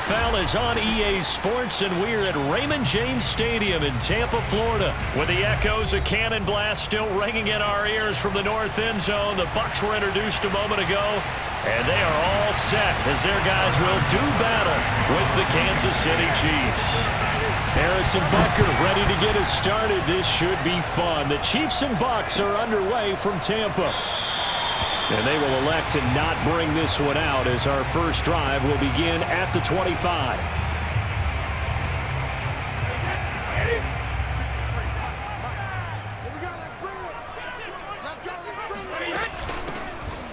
NFL is on EA Sports, and we're at Raymond James Stadium in Tampa, Florida. With the echoes of cannon blast still ringing in our ears from the north end zone, the Bucs were introduced a moment ago, and they are all set as their guys will do battle with the Kansas City Chiefs. Harrison Butker ready to get us started. This should be fun. The Chiefs and Bucs are underway from Tampa. And they will elect to not bring this one out as our first drive will begin at the 25.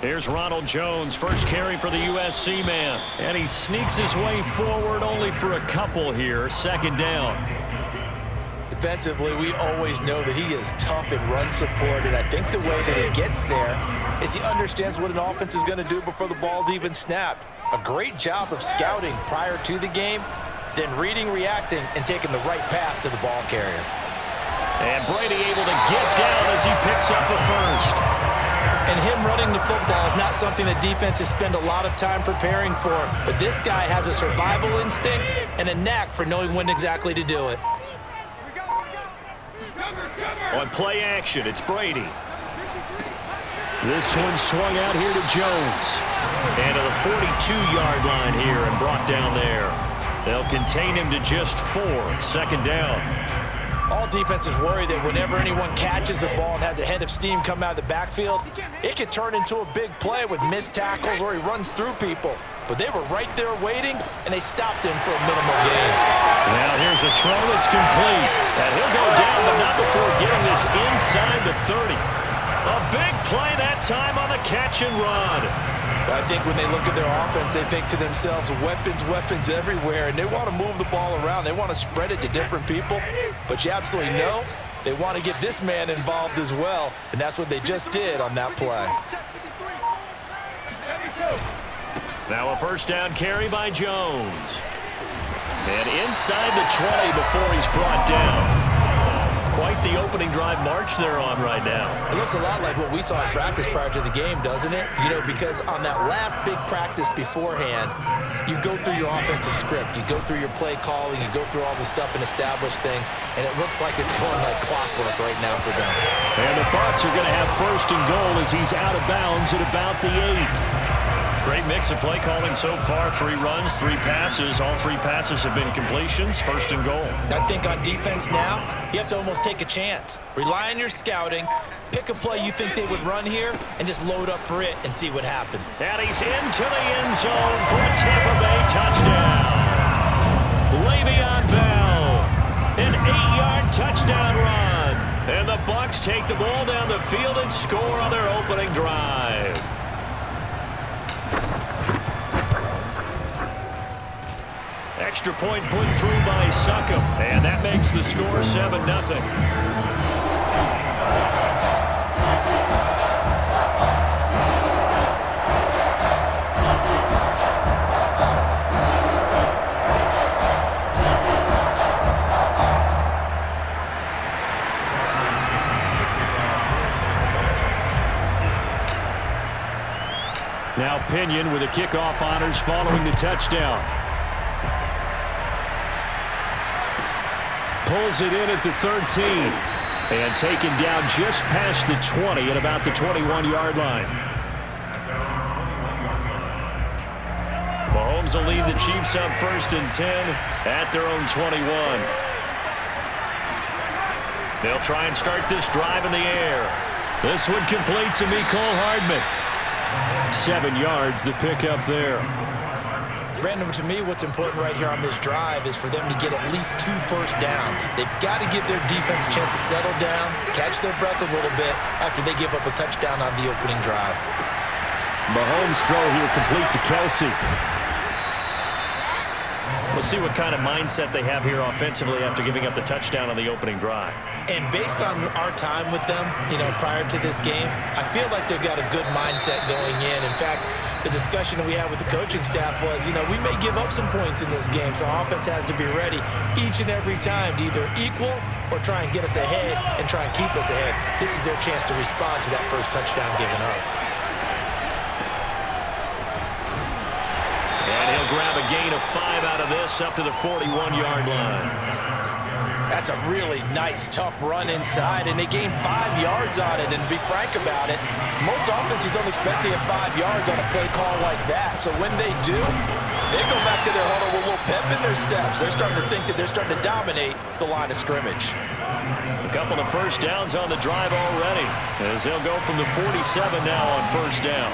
Here's Ronald Jones, first carry for the USC man. And he sneaks his way forward only for a couple here. Second down. Defensively, we always know that he is tough in run support, and I think the way that he gets there is he understands what an offense is going to do before the ball's even snapped. A great job of scouting prior to the game, then reading, reacting, and taking the right path to the ball carrier. And Brady able to get down as he picks up a first. And him running the football is not something that defenses spend a lot of time preparing for, but this guy has a survival instinct and a knack for knowing when exactly to do it. On play action, it's Brady. This one swung out here to Jones. And to the 42-yard line here and brought down there. They'll contain him to just 4. Second down. All defenses worry that whenever anyone catches the ball and has a head of steam come out of the backfield, it could turn into a big play with missed tackles or he runs through people. But they were right there waiting, and they stopped him for a minimal gain. Now here's a throw that's complete. And he'll go down, but not before getting this inside the 30. A big play that time on the catch and run. I think when they look at their offense, they think to themselves, weapons, weapons everywhere, and they want to move the ball around. They want to spread it to different people, but you absolutely know they want to get this man involved as well, and that's what they just did on that play. Now a first down carry by Jones. And inside the 20 before he's brought down. Quite the opening drive march they're on right now. It looks a lot like what we saw in practice prior to the game, doesn't it? You know, because on that last big practice beforehand, you go through your offensive script. You go through your play calling. You go through all the stuff and establish things. And it looks like it's going like clockwork right now for them. And the Bucs are going to have first and goal as he's out of bounds at about the 8. Great mix of play calling so far. 3 runs, 3 passes. All 3 passes have been completions. First and goal. I think on defense now, you have to almost take a chance. Rely on your scouting. Pick a play you think they would run here and just load up for it and see what happens. And he's into the end zone for a Tampa Bay touchdown. Le'Veon Bell, an 8-yard touchdown run. And the Bucs take the ball down the field and score on their opening drive. Extra point put through by Succop, and that makes the score 7-0. Now Pinion with the kickoff honors following the touchdown. Pulls it in at the 13 and taken down just past the 20 at about the 21-yard line. Mahomes will lead the Chiefs up first and 10 at their own 21. They'll try and start this drive in the air. This one complete to Mecole Hardman. 7 yards the pickup there. Brandon, to me, what's important right here on this drive is for them to get at least 2 first downs. They've got to give their defense a chance to settle down, catch their breath a little bit after they give up a touchdown on the opening drive. Mahomes' throw here complete to Kelsey. We'll see what kind of mindset they have here offensively after giving up the touchdown on the opening drive. And based on our time with them, you know, prior to this game, I feel like they've got a good mindset going in. In fact, the discussion that we had with the coaching staff was, you know, we may give up some points in this game, so offense has to be ready each and every time to either equal or try and get us ahead and try and keep us ahead. This is their chance to respond to that first touchdown given up. And he'll grab a gain of 5 out of this up to the 41-yard line. That's a really nice, tough run inside, and they gained 5 yards on it. And to be frank about it, most offenses don't expect to get 5 yards on a play call like that. So when they do, they go back to their huddle with a little pep in their steps. They're starting to think that they're starting to dominate the line of scrimmage. A couple of first downs on the drive already, as they'll go from the 47 now on first down.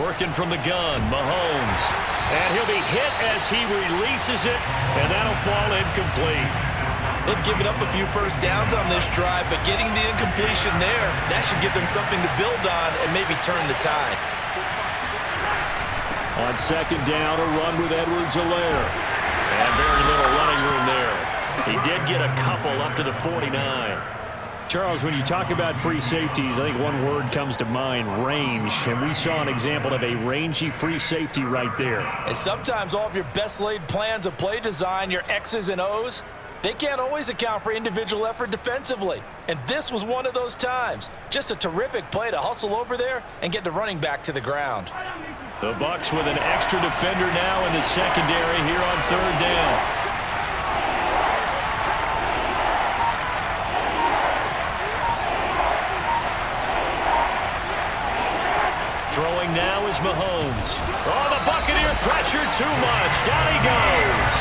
Working from the gun, Mahomes. And he'll be hit as he releases it, and that'll fall incomplete. They've given up a few first downs on this drive, but getting the incompletion there, that should give them something to build on and maybe turn the tide. On second down, a run with Edwards-Helaire. And very little running room there. He did get a couple up to the 49. Charles, when you talk about free safeties, I think one word comes to mind, range. And we saw an example of a rangy free safety right there. And sometimes all of your best laid plans of play design, your X's and O's, they can't always account for individual effort defensively. And this was one of those times. Just a terrific play to hustle over there and get the running back to the ground. The Bucs with an extra defender now in the secondary here on third down. Throwing now is Mahomes. Oh, the Buccaneer pressure too much. Down he goes.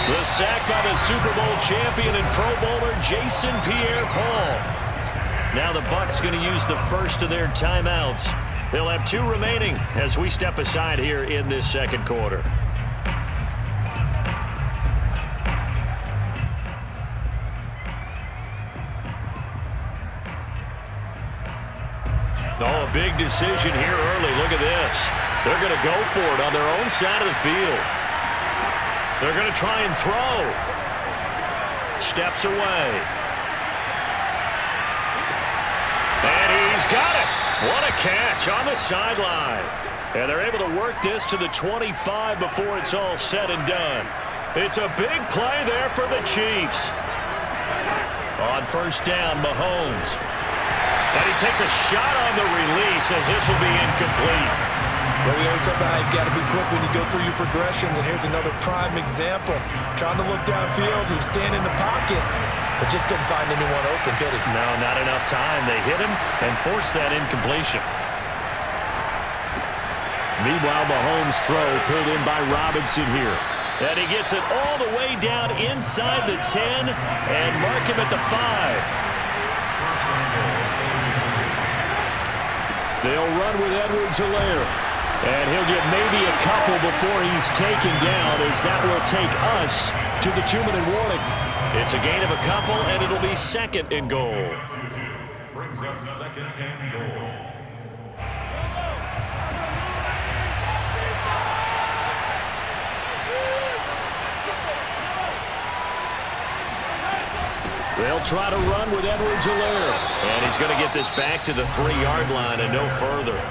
The sack by the Super Bowl champion and Pro Bowler Jason Pierre-Paul. Now the Bucs going to use the first of their timeouts. They'll have 2 remaining as we step aside here in this second quarter. Oh, a big decision here early. Look at this. They're going to go for it on their own side of the field. They're going to try and throw. Steps away. And he's got it. What a catch on the sideline. And they're able to work this to the 25 before it's all said and done. It's a big play there for the Chiefs. On first down, Mahomes. And he takes a shot on the release as this will be incomplete. Yeah, we always talk about how you've got to be quick when you go through your progressions, and here's another prime example. Trying to look downfield, he was standing in the pocket, but just couldn't find anyone open, could he? No, not enough time. They hit him and forced that incompletion. Meanwhile, Mahomes' throw pulled in by Robinson here. And he gets it all the way down inside the 10 and mark him at the 5. They'll run with Edwards-Helaire. And he'll get maybe a couple before he's taken down, as that will take us to the 2-minute warning. It's a gain of a couple, and it'll be second and goal. Brings up second and goal. They'll try to run with Edwards-Helaire. And he's going to get this back to the 3-yard line and no further.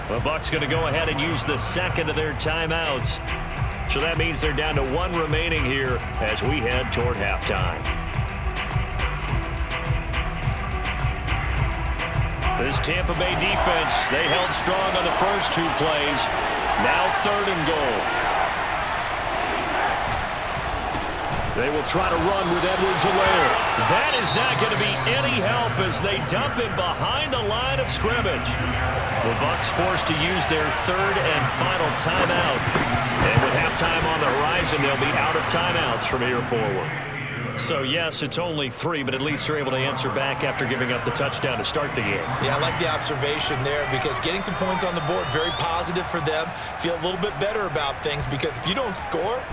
The Bucs going to go ahead and use the second of their timeouts. So that means they're down to 1 remaining here as we head toward halftime. This Tampa Bay defense, they held strong on the first 2 plays. Now 3rd and goal. They will try to run with Edwards-Helaire. That is not going to be any help as they dump him behind the line of scrimmage. The Bucs forced to use their 3rd and final timeout. And with halftime on the horizon, they'll be out of timeouts from here forward. So, yes, it's only 3, but at least they're able to answer back after giving up the touchdown to start the game. Yeah, I like the observation there because getting some points on the board, very positive for them. Feel a little bit better about things because if you don't score,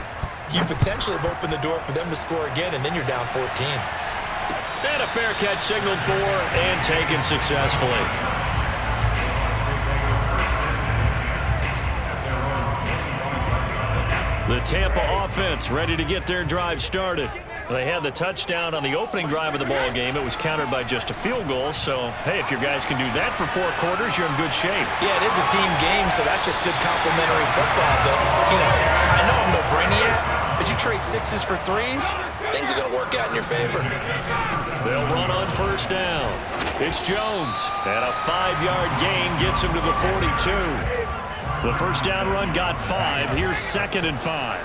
you potentially have opened the door for them to score again, and then you're down 14. And a fair catch signaled for and taken successfully. The Tampa offense ready to get their drive started. They had the touchdown on the opening drive of the ball game. It was countered by just a field goal. So, hey, if your guys can do that for 4 quarters, you're in good shape. Yeah, it is a team game, so that's just good complimentary football. But, you know, I know I'm no brainiac, but you trade 6s for 3s, things are going to work out in your favor. They'll run on first down. It's Jones, and a 5-yard gain gets him to the 42. The first down run got 5. Here's 2nd and 5.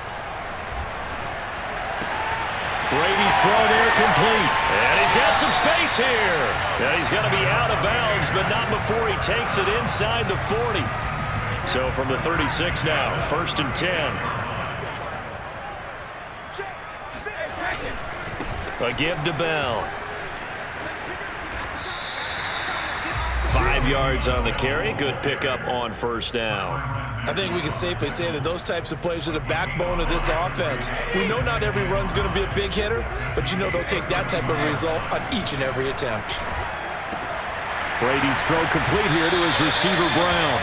Brady's throw there complete. And he's got some space here. And he's going to be out of bounds, but not before he takes it inside the 40. So from the 36 now, 1st and 10. A give to Bell. 5 yards on the carry. Good pickup on 1st down. I think we can safely say that those types of plays are the backbone of this offense. We know not every run's going to be a big hitter, but you know they'll take that type of result on each and every attempt. Brady's throw complete here to his receiver, Brown.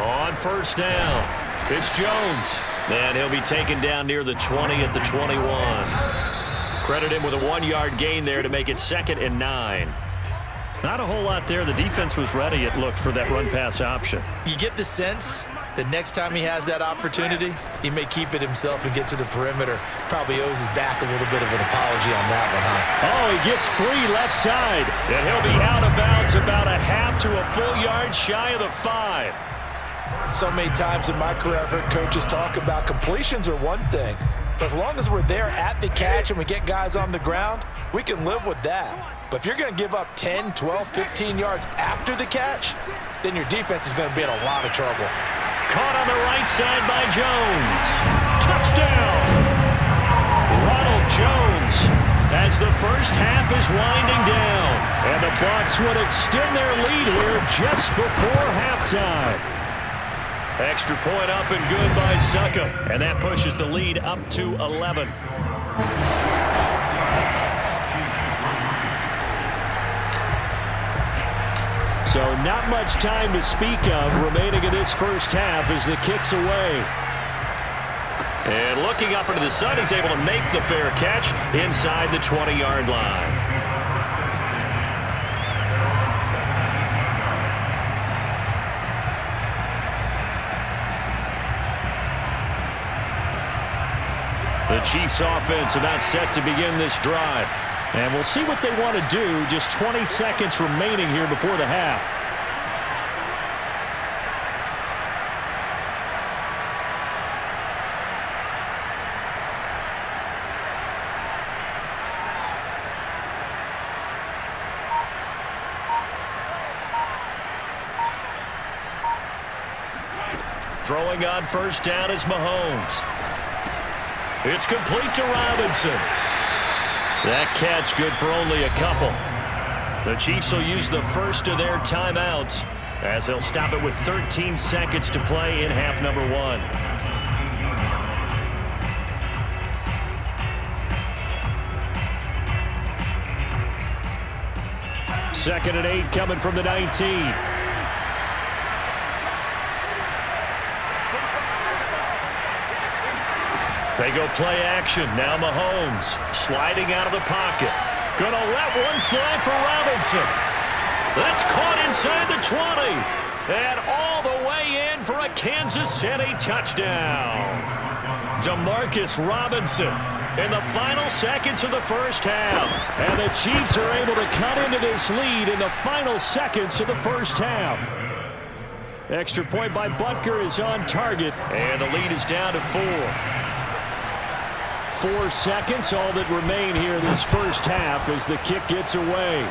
On 1st down, it's Jones. And he'll be taken down near the 20 at the 21. Credit him with a 1-yard gain there to make it 2nd and 9. Not a whole lot there. The defense was ready, it looked, for that run-pass option. You get the sense that next time he has that opportunity, he may keep it himself and get to the perimeter. Probably owes his back a little bit of an apology on that one, huh? Oh, he gets free left side. And he'll be out of bounds about a half to a full yard shy of the 5. So many times in my career, I've heard coaches talk about completions are one thing. But as long as we're there at the catch and we get guys on the ground, we can live with that. But if you're going to give up 10, 12, 15 yards after the catch, then your defense is going to be in a lot of trouble. Caught on the right side by Jones. Touchdown! Ronald Jones as the first half is winding down. And the Bucs would extend their lead here just before halftime. Extra point up and good by Succa. And that pushes the lead up to 11. So not much time to speak of remaining in this first half as the kick's away. And looking up into the sun, he's able to make the fair catch inside the 20-yard line. The Chiefs offense about set to begin this drive. And we'll see what they want to do. Just 20 seconds remaining here before the half. Throwing on 1st down is Mahomes. It's complete to Robinson. That catch good for only a couple. The Chiefs will use the first of their timeouts as they'll stop it with 13 seconds to play in half number 1. Second and 8 coming from the 19. They go play action. Now Mahomes sliding out of the pocket. Gonna let one fly for Robinson. That's caught inside the 20. And all the way in for a Kansas City touchdown. Demarcus Robinson in the final seconds of the first half. And the Chiefs are able to cut into this lead in the final seconds of the first half. Extra point by Butker is on target. And the lead is down to 4. 4 seconds, all that remain here this first half as the kick gets away.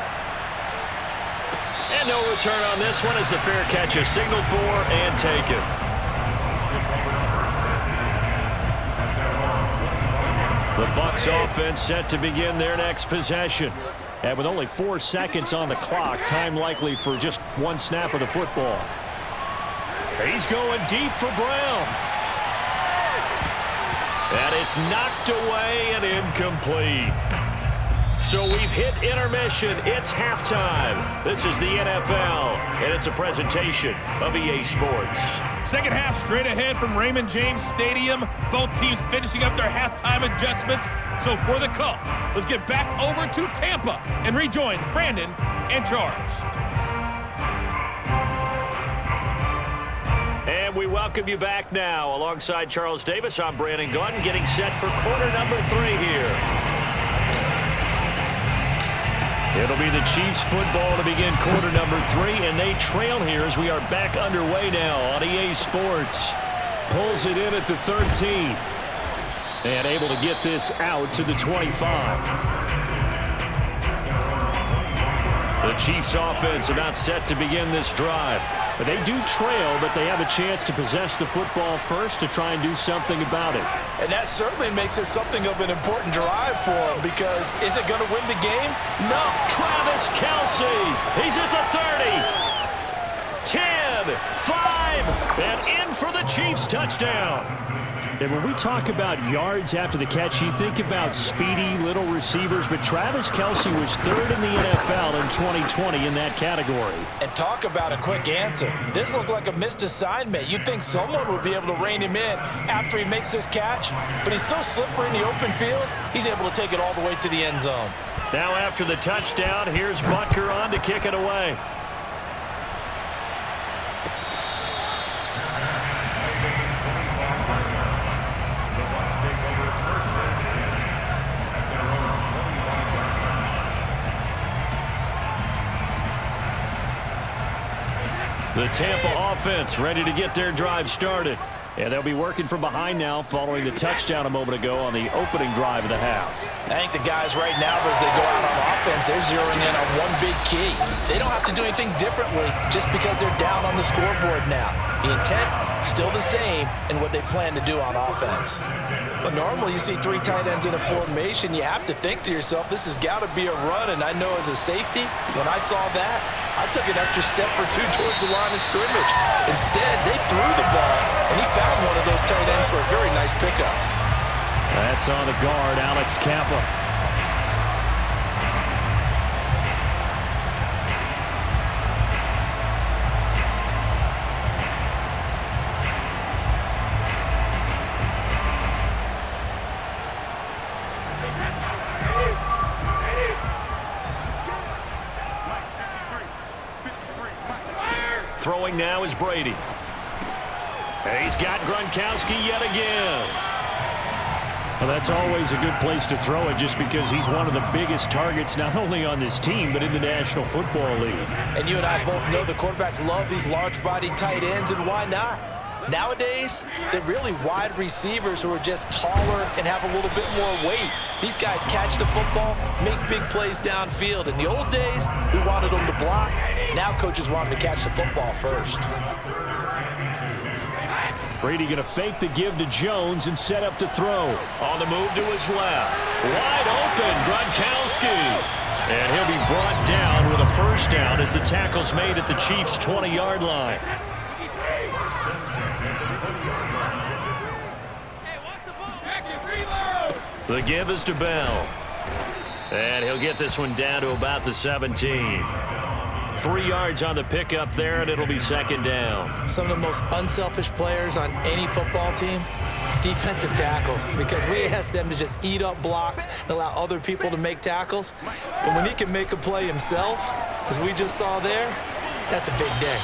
And no return on this one as the fair catch is signaled for and taken. The Bucs offense set to begin their next possession. And with only 4 seconds on the clock, time likely for just one snap of the football. He's going deep for Brown. And it's knocked away and incomplete. So we've hit intermission. It's halftime. This is the NFL, and it's a presentation of EA Sports. Second half straight ahead from Raymond James Stadium. Both teams finishing up their halftime adjustments. So for the call, let's get back over to Tampa and rejoin Brandon and Charles. And we welcome you back now. Alongside Charles Davis, I'm Brandon Gunn, getting set for quarter number 3 here. It'll be the Chiefs football to begin quarter number 3, and they trail here as we are back underway now on EA Sports. Pulls it in at the 13. And able to get this out to the 25. The Chiefs offense about set to begin this drive. But they do trail, but they have a chance to possess the football first to try and do something about it. And that certainly makes it something of an important drive for them, because is it going to win the game? No. Travis Kelce, he's at the 30. 10, 5, and in for the Chiefs touchdown. And when we talk about yards after the catch, you think about speedy little receivers, but Travis Kelce was 3rd in the NFL in 2020 in that category. And talk about a quick answer. This looked like a missed assignment. You'd think someone would be able to rein him in after he makes this catch, but he's so slippery in the open field, he's able to take it all the way to the end zone. Now after the touchdown, here's Butker on to kick it away. The Tampa offense ready to get their drive started. And they'll be working from behind now following the touchdown a moment ago on the opening drive of the half. I think the guys right now, as they go out on offense, they're zeroing in on one big key. They don't have to do anything differently just because they're down on the scoreboard now. The intent, still the same in what they plan to do on offense. But normally you see 3 tight ends in a formation, you have to think to yourself, this has got to be a run. And I know as a safety, when I saw that, I took an extra step or 2 towards the line of scrimmage. Instead, they threw the ball, and he found one of those tight ends for a very nice pickup. That's on the guard, Alex Kappa. Throwing now is Brady. He's got Gronkowski yet again. Well, that's always a good place to throw it just because he's one of the biggest targets not only on this team but in the National Football League. And you and I both know the quarterbacks love these large-bodied tight ends, and why not? Nowadays, they're really wide receivers who are just taller and have a little bit more weight. These guys catch the football, make big plays downfield. In the old days, we wanted them to block. Now coaches want them to catch the football first. Brady going to fake the give to Jones and set up to throw. On the move to his left. Wide open, Gronkowski. And he'll be brought down with a first down as the tackle's made at the Chiefs' 20-yard line. The give is to Bell. And he'll get this one down to about the 17. 3 yards on the pickup there, and it'll be second down. Some of the most unselfish players on any football team, defensive tackles, because we ask them to just eat up blocks and allow other people to make tackles. But when he can make a play himself, as we just saw there, that's a big day.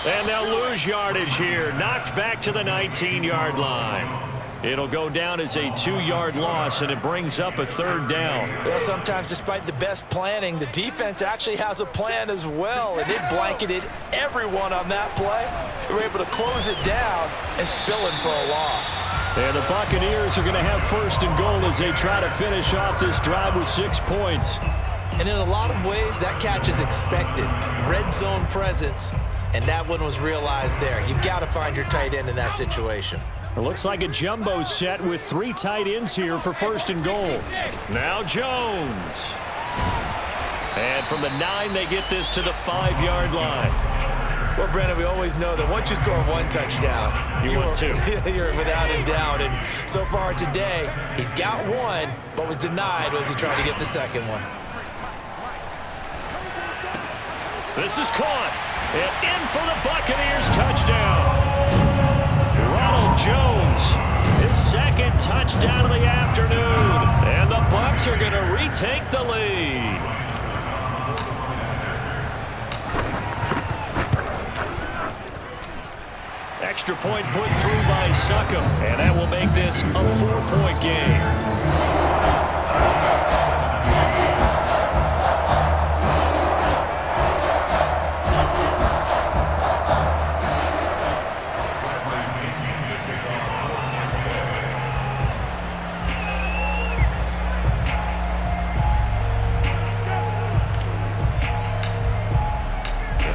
And they'll lose yardage here, knocked back to the 19-yard line. It'll go down as a 2-yard loss, and it brings up a third down. Well, sometimes despite the best planning, the defense actually has a plan as well, and it blanketed everyone on that play. They were able to close it down and spill in for a loss. And the Buccaneers are going to have first and goal as they try to finish off this drive with 6 points. And in a lot of ways, that catch is expected. Red zone presence, and that one was realized there. You've got to find your tight end in that situation. It looks like a jumbo set with 3 tight ends here for first and goal. Now Jones. And from the 9, they get this to the 5-yard line. Well, Brandon, we always know that once you score 1 touchdown, you want 2. You're without a doubt. And so far today, he's got 1, but was denied as he tried to get the second one. This is caught. And in for the Buccaneers touchdown. Ronald Jones, his second touchdown of the afternoon. And the Bucs are going to retake the lead. Extra point put through by Succop, and that will make this a 4-point game.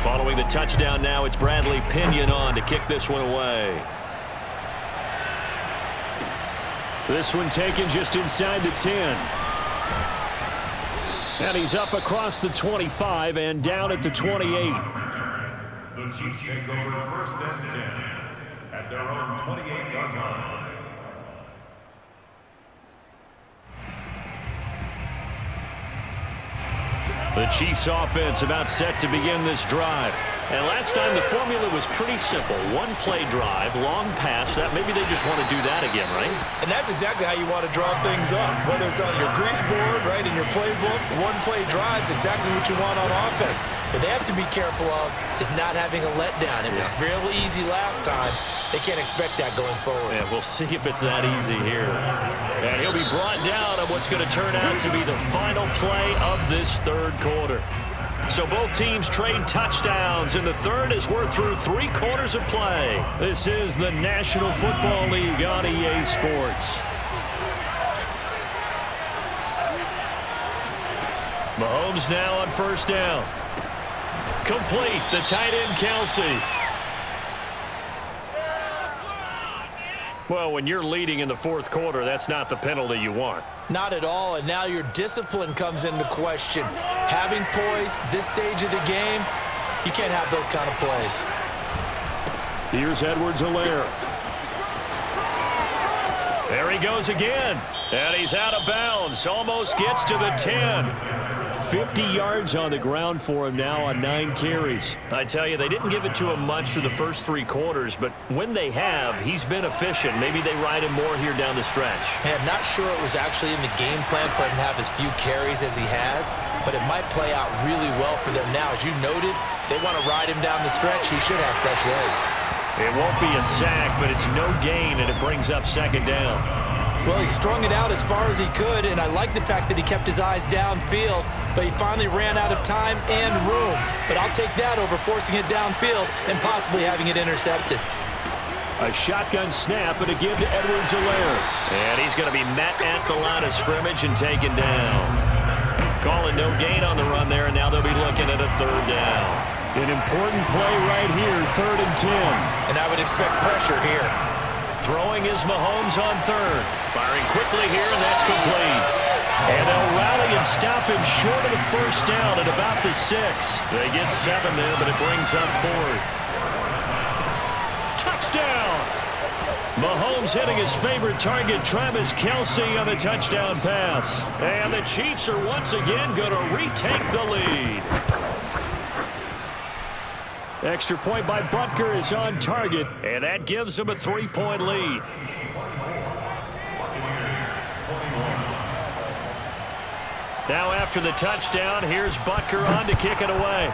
Following the touchdown now, it's Bradley Pinion on to kick this one away. This one taken just inside the 10. And he's up across the 25 and down at the 28. The Chiefs take over first and 10 at their own 28-yard line. The Chiefs offense about set to begin this drive. And last time the formula was pretty simple. One play drive, long pass. That maybe they just want to do that again, right? And that's exactly how you want to draw things up. Whether it's on your grease board, right, in your playbook, one play drive is exactly what you want on offense. What they have to be careful of is not having a letdown. It was real easy last time. They can't expect that going forward. Yeah, we'll see if it's that easy here. And he'll be brought down on what's going to turn out to be the final play of this third quarter. So both teams trade touchdowns in the third as we're through 3 quarters of play. This is the National Football League on EA Sports. Mahomes now on first down. Complete, the tight end Kelsey. Well, when you're leading in the fourth quarter, that's not the penalty you want. Not at all, and now your discipline comes into question. Having poise this stage of the game, you can't have those kind of plays. Here's Edwards-Helaire. There he goes again, and he's out of bounds. Almost gets to the 10. 50 yards on the ground for him now on 9 carries. I tell you, they didn't give it to him much for the first 3 quarters, but when they have, he's been efficient. Maybe they ride him more here down the stretch. Hey, I'm not sure it was actually in the game plan for him to have as few carries as he has, but it might play out really well for them now. As you noted, they want to ride him down the stretch. He should have fresh legs. It won't be a sack, but it's no gain, and it brings up second down. Well, he strung it out as far as he could, and I like the fact that he kept his eyes downfield, but he finally ran out of time and room. But I'll take that over forcing it downfield and possibly having it intercepted. A shotgun snap and a give to Edwards-Helaire. And he's going to be met at the line of scrimmage and taken down. Calling no gain on the run there, and now they'll be looking at a third down. An important play right here, 3rd and 10. And I would expect pressure here. Throwing is Mahomes on third. Firing quickly here, and that's complete. And they'll rally and stop him short of the first down at about the 6. They get 7 there, but it brings up 4th. Touchdown! Mahomes hitting his favorite target, Travis Kelce, on the touchdown pass. And the Chiefs are once again going to retake the lead. Extra point by Butker is on target. And that gives them a 3-point lead. Now after the touchdown, here's Butker on to kick it away.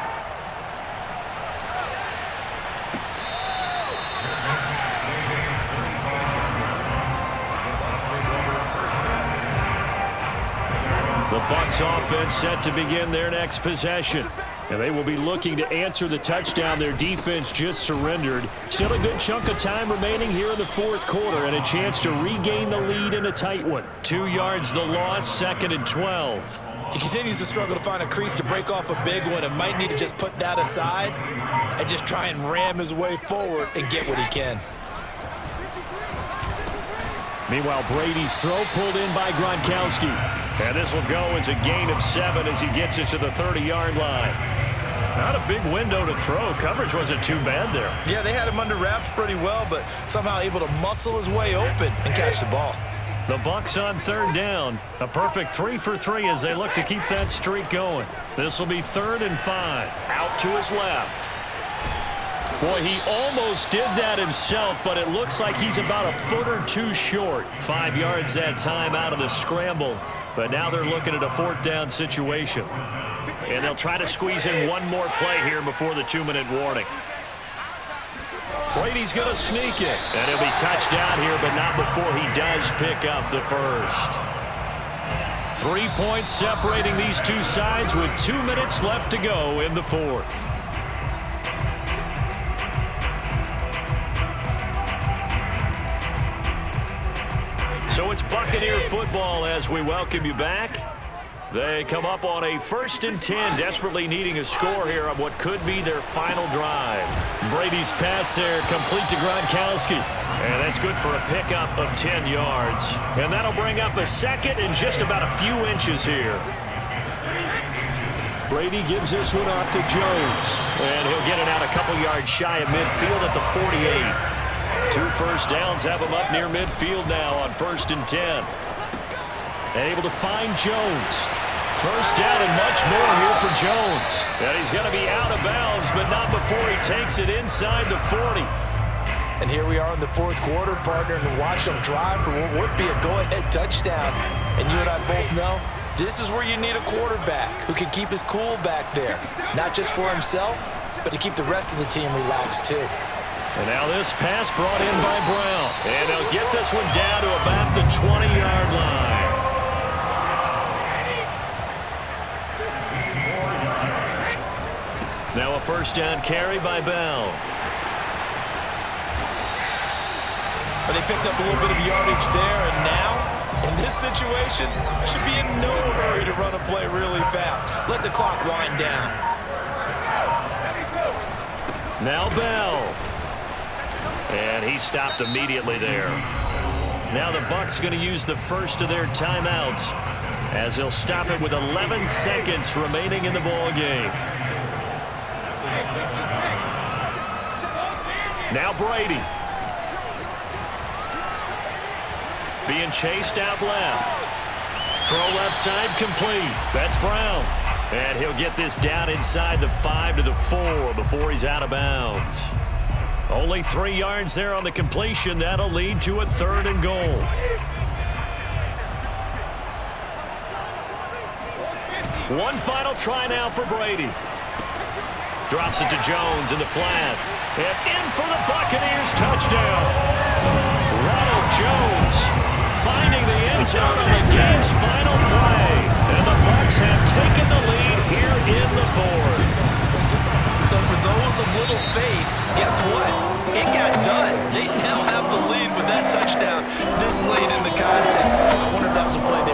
The Bucs offense set to begin their next possession. And they will be looking to answer the touchdown their defense just surrendered. Still a good chunk of time remaining here in the fourth quarter and a chance to regain the lead in a tight one. 2 yards the loss, 2nd and 12. He continues to struggle to find a crease to break off a big one and might need to just put that aside and just try and ram his way forward and get what he can. Meanwhile, Brady's throw pulled in by Gronkowski. And this will go as a gain of 7 as he gets it to the 30-yard line. Not a big window to throw. Coverage wasn't too bad there. Yeah, they had him under wraps pretty well, but somehow able to muscle his way open and catch the ball. The Bucs on 3rd down. A perfect 3 for 3 as they look to keep that streak going. This will be 3rd and 5. Out to his left. Boy, he almost did that himself, but it looks like he's about a foot or 2 short. 5 yards that time out of the scramble. But now they're looking at a 4th down situation. And they'll try to squeeze in one more play here before the 2-minute warning. Brady's going to sneak it. And he'll be touched down here, but not before he does pick up the first. 3 points separating these two sides with 2 minutes left to go in the fourth. So it's Buccaneer football as we welcome you back. They come up on a 1st and 10, desperately needing a score here on what could be their final drive. Brady's pass there, complete to Gronkowski. And that's good for a pickup of 10 yards. And that'll bring up a 2nd and just about a few inches here. Brady gives this one off to Jones. And he'll get it out a couple yards shy of midfield at the 48. 2 first downs have him up near midfield now on 1st and 10. Able to find Jones. 1st down and much more here for Jones. And he's going to be out of bounds, but not before he takes it inside the 40. And here we are in the 4th quarter, partner, and watch them drive for what would be a go-ahead touchdown. And you and I both know this is where you need a quarterback who can keep his cool back there, not just for himself, but to keep the rest of the team relaxed too. And now this pass brought in by Brown. And they'll get this one down to about the 20-yard line. Now a 1st down carry by Bell. But they picked up a little bit of yardage there, and now, in this situation, should be in no hurry to run a play really fast. Let the clock wind down. Now Bell. And he stopped immediately there. Now the Bucs going to use the first of their timeouts as they'll stop it with 11 seconds remaining in the ball game. Now Brady. Being chased out left. Throw left side complete. That's Brown. And he'll get this down inside the 5 to the 4 before he's out of bounds. Only 3 yards there on the completion. That'll lead to a 3rd and goal. One final try now for Brady. Drops it to Jones in the flat. And in for the Buccaneers touchdown. Ronald Jones finding the end zone on the game's final play. And the Bucs have taken the lead here in the 4th. So for those of little faith, guess what? It got done. They now have the lead with that touchdown this late in the contest. I wonder if that was a play